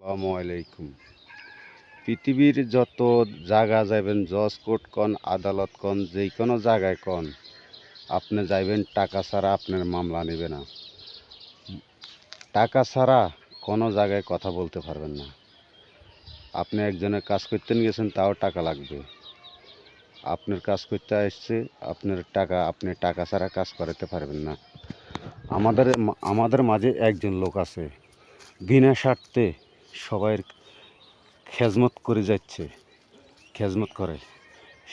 আসসালামু আলাইকুম। পৃথিবীর যত জায়গা যাবেন, জজ কোর্ট কন, আদালত কন, যে কোনো জায়গায় কন, আপনি যাইবেন টাকা ছাড়া আপনার মামলা নেবে না। টাকা ছাড়া কোনো জায়গায় কথা বলতে পারবেন না। আপনি একজনের কাজ করতে গেছেন, তাও টাকা লাগবে। আপনার কাজ করতে আসছে, আপনি টাকা ছাড়া কাজ করাতে পারবেন না। আমাদের মাঝে একজন লোক আছে, বিনা স্বার্থে সবাই খেজমত করে যাচ্ছে, খেজমত করে।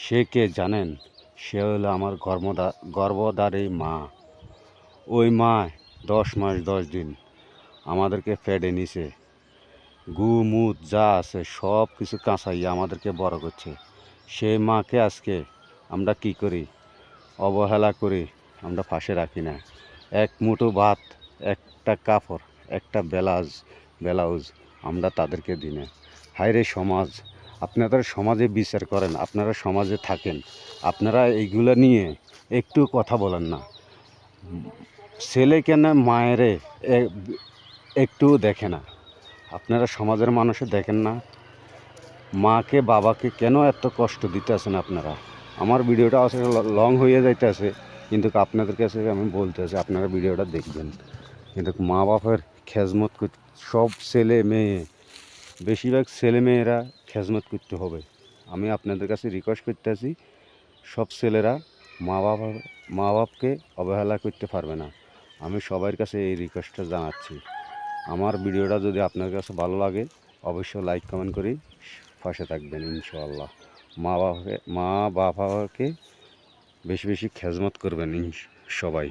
সে কে জানেন? সে হলো আমার গর্ভধারী মা। ওই মা 10 মাস 10 দিন আমাদেরকে ফেডে নিছে, গু মুত যা আছে সব কিছু কাঁচাইয়া আমাদেরকে বড় করছে। সেই মাকে আজকে আমরা কি করি? অবহেলা করি, আমরা পাশে রাখি না। এক মুঠো ভাত, একটা কাপড়, একটা ব্লাউজ আমরা তাদেরকে দিই না। হায়রে সমাজ! আপনারা সমাজে বিচার করেন, আপনারা সমাজে থাকেন, আপনারা এইগুলো নিয়ে একটু কথা বলেন না। ছেলে কেন মায়েরে একটু দেখে না? আপনারা সমাজের মানুষে দেখেন না? মাকে বাবাকে কেন এত কষ্ট দিতেছেন আপনারা? আমার ভিডিওটা আসলে লং হয়ে যাইতেছে, কিন্তু আপনাদের কাছে আমি বলতেছি আপনারা ভিডিওটা দেখবেন। কিন্তু মা বাবার খেজমত সব ছেলে মেয়ে, বেশিরভাগ ছেলে মেয়েরা খেজমত করতে হবে। আমি আপনাদের কাছে রিকোয়েস্ট করতেছি, সব ছেলেরা মা বাপকে অবহেলা করতে পারবে না। আমি সবার কাছে এই রিকোয়েস্টটা জানাচ্ছি। আমার ভিডিওটা যদি আপনার কাছে ভালো লাগে, অবশ্যই লাইক কমেন্ট করে পাশে থাকবেন ইনশাআল্লাহ। মা বাবাকে বেশি বেশি খেজমত করবেন সবাই।